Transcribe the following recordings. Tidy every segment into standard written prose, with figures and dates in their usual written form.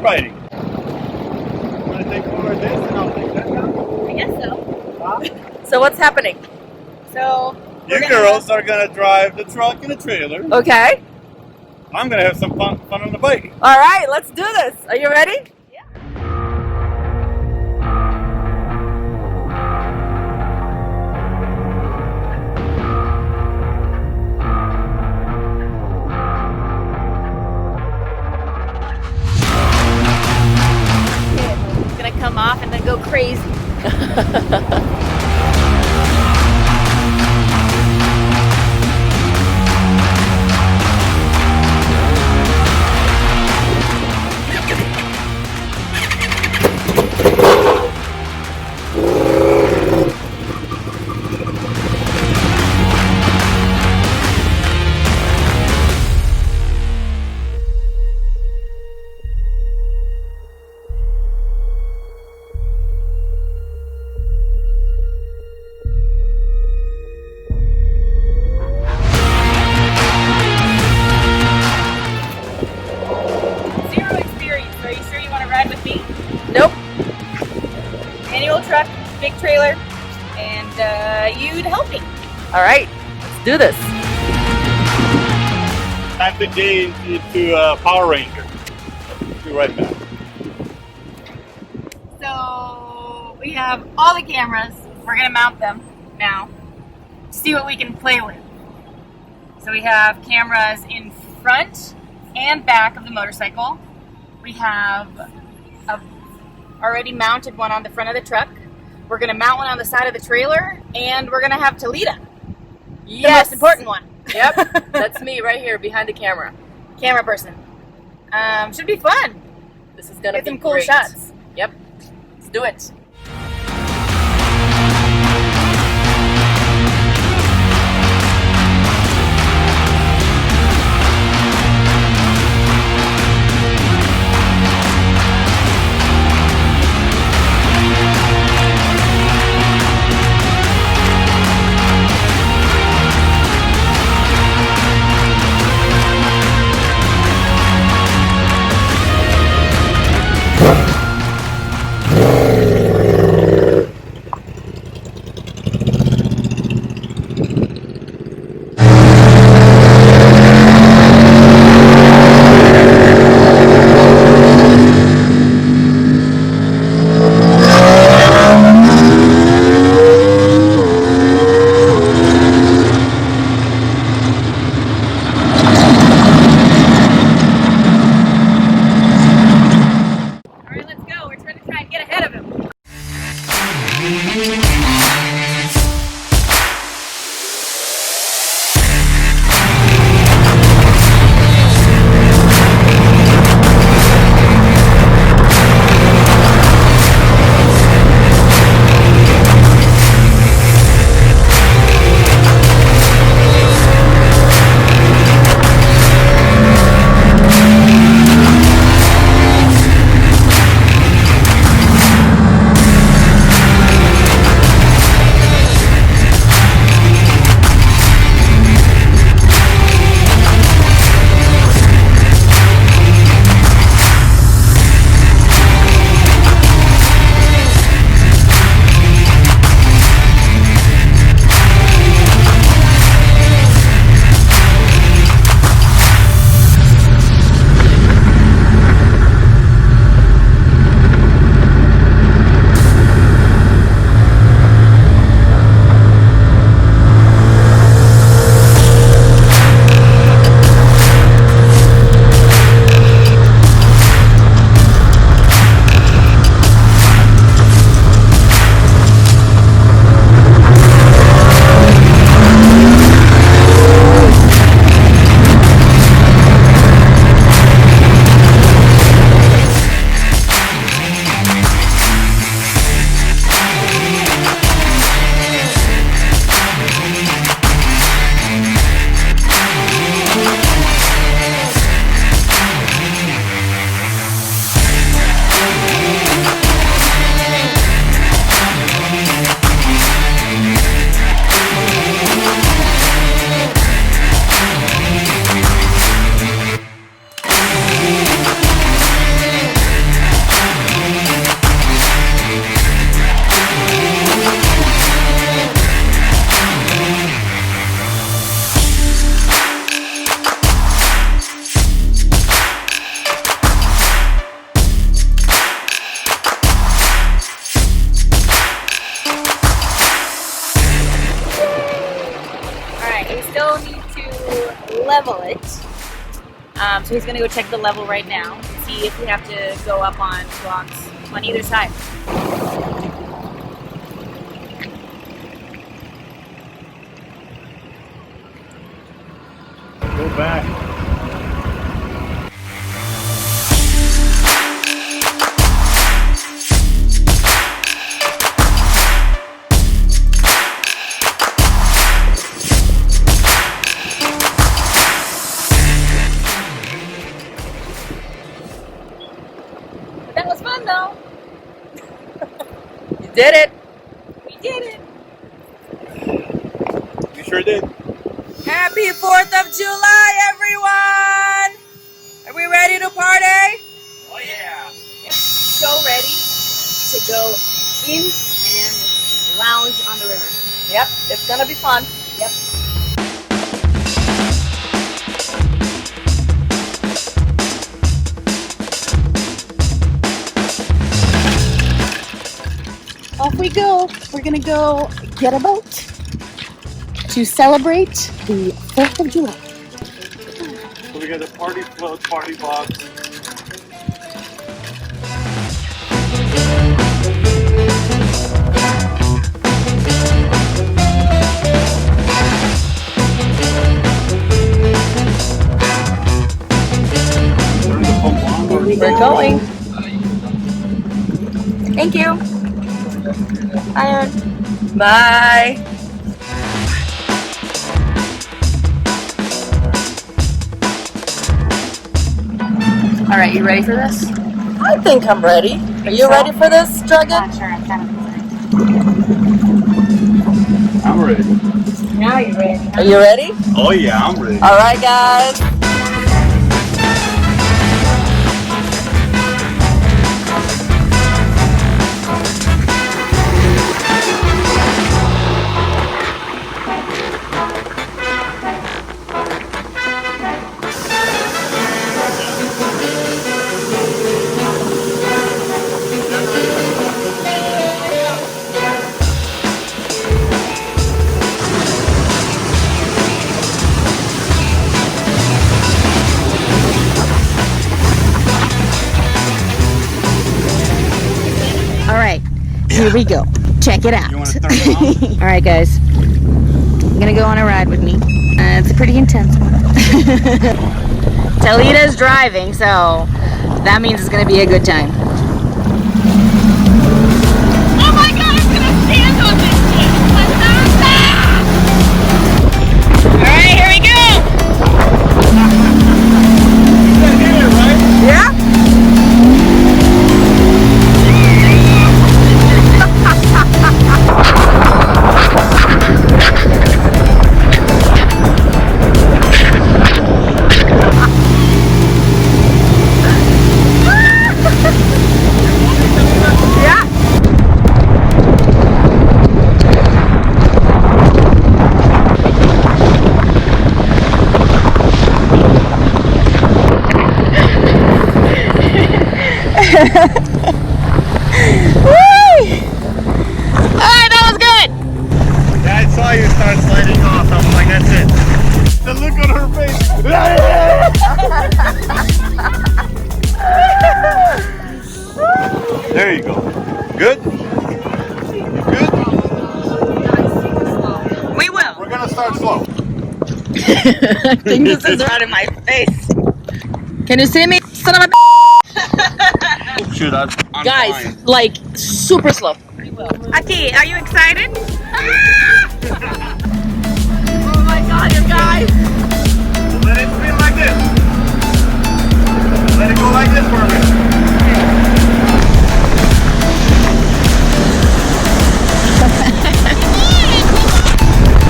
writing. Want to take more of this and I'll take that now? I guess so. Huh? So what's happening? So You girls are going to drive the truck and the trailer. Okay. I'm going to have some fun on the bike. All right, let's do this. Are you ready? it's gonna come off and then go crazy. Zero experience. Are you sure you want to ride with me? Nope. Manual truck, big trailer, and you'd help me. All right, let's do this. Time to change into Power Ranger. Be right back. So we have all the cameras. We're gonna mount them now to see what we can play with. So we have cameras in front and back of the motorcycle. We have a already mounted one on the front of the truck. We're gonna mount one on the side of the trailer, and we're gonna have Talita, the most important one. Yep, that's me right here behind the camera. Camera person. Should be fun. This is gonna Get be some cool great. shots. Yep, let's do it. level it. So he's gonna go check the level right now and see if we have to go up on blocks on either side. Go back. That was fun though. You did it. We did it. You sure did. Happy 4th of July, everyone! Are we ready to party? Oh yeah. So ready to go in and lounge on the river. Yep, it's gonna be fun. Yep. Off we go. We're gonna go get a boat to celebrate the 4th of July. So we got a party float, party box. Turn the pump on. We're going. Thank you. Bye. Bye. All right, you ready for this? I think I'm ready. Are you ready for this, Dragon? Not sure. I'm kind of I'm ready. Now you're ready. Are you ready? Oh yeah, I'm ready. All right, guys. All right, here we go. Check it out. You want to turn it on? All right, guys. You're gonna go on a ride with me. It's a pretty intense one. Talita's driving, so that means it's gonna be a good time. Oh my God! I'm gonna stand on this shit. All right, here we go. You can hear it, right? Yeah? Alright, that was good! Yeah, I saw you start sliding off. I was like, that's it. The look on her face. There you go. Good? Good? We will. We're gonna start slow. I think this is right in my face. Can you see me, son of a Oh, shoot, I'm Guys, fine. like super slow. Aki, are you excited? Oh my God, you guys. Let it spin like this. Let it go like this for a minute.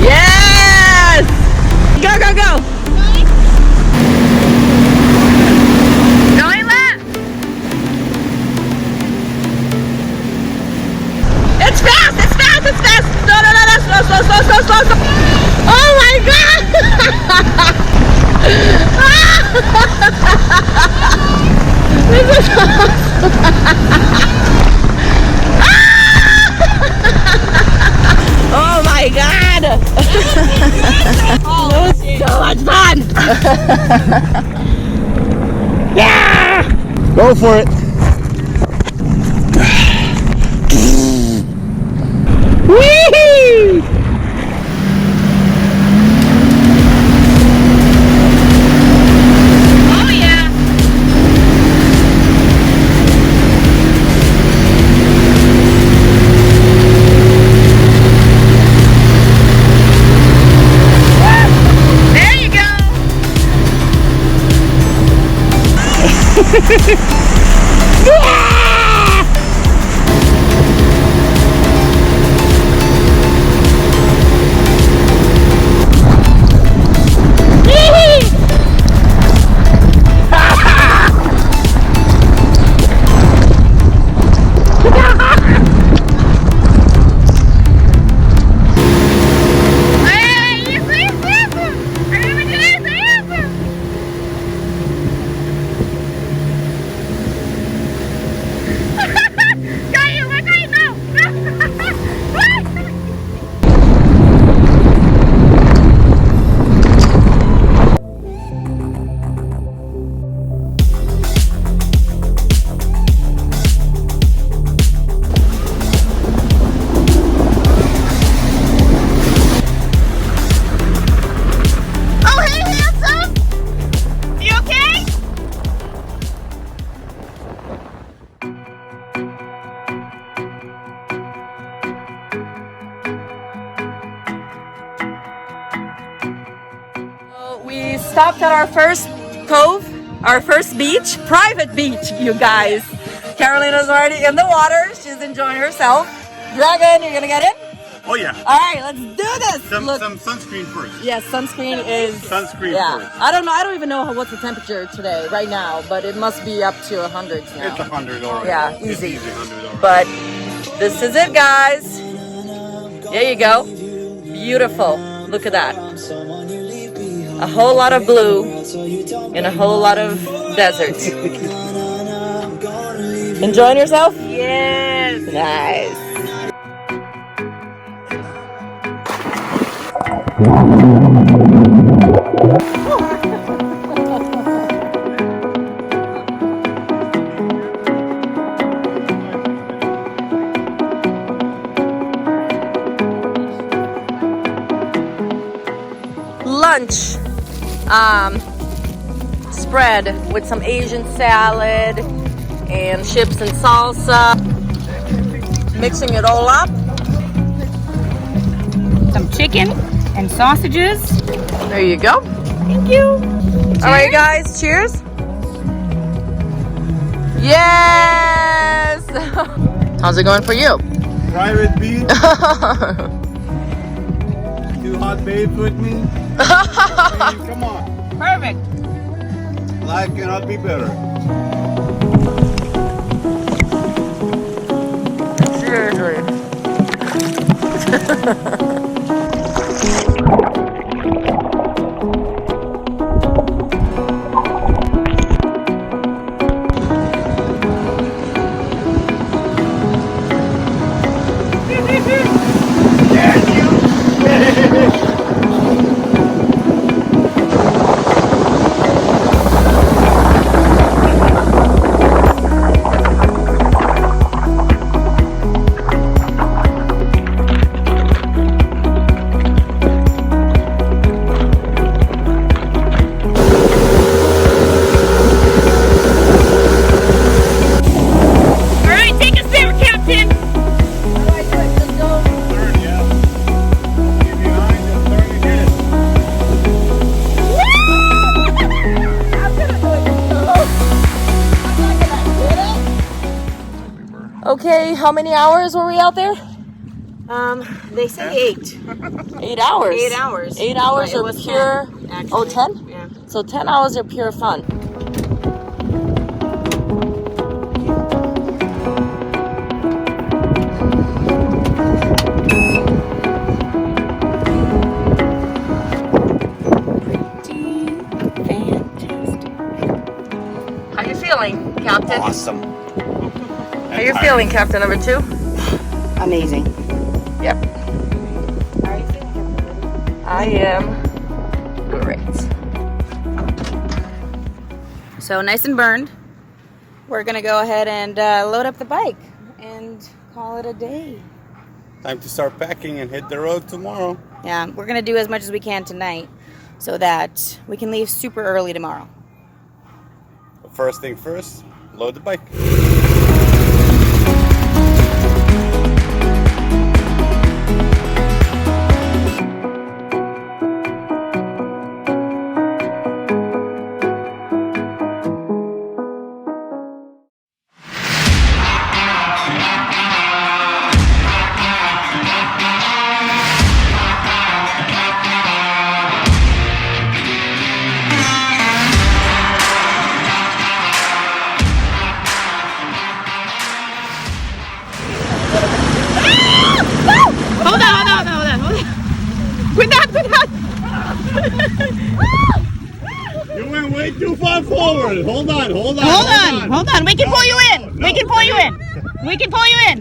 Yes! Go, go, go! Going left! It's fast! It's fast! It's fast! No, no, no, no! Slow, slow, slow, slow, slow, slow! Oh my God! This is awesome! Oh my God! Oh, so much fun! Yeah! Go for it. Whee! Oh yeah! There you go! We stopped at our first cove, our first beach, private beach, you guys. Carolina's already in the water. She's enjoying herself. Dragon, you're gonna get in? Oh yeah. All right, let's do this. Some Look. sunscreen first. Yes, sunscreen is. Sunscreen first. I don't know. I don't even know what's the temperature today, right now, but it must be up to 100 now. It's 100 already. Yeah, It's easy. 100 already. But this is it, guys. There you go. Beautiful. Look at that. A whole lot of blue and a whole lot of desert. Enjoying yourself? Yes! Nice. Lunch spread with some Asian salad and chips and salsa. Mixing it all up. Some chicken and sausages. There you go. Thank you. All right, guys, cheers. Yes. How's it going for you? Private beach. 2 hot babes with me. I mean, come on. Perfect. Life cannot be better. Seriously. Okay, how many hours were we out there? They say 8. 8 hours. 8 hours. 8 hours But it of was pure. 10, actually. Oh, 10? Yeah. So 10 hours of pure fun. How you feeling, Captain? Awesome. How you feeling, Captain number 2? Amazing. Yep. How are you feeling? I am great. So nice and burned. We're gonna go ahead and load up the bike and call it a day. Time to start packing and hit the road tomorrow. Yeah, we're gonna do as much as we can tonight so that we can leave super early tomorrow. But first thing first, load the bike. Hold on. Cuidado. You went way too far forward. Hold on. Hold on. We can pull you in. We can pull you in.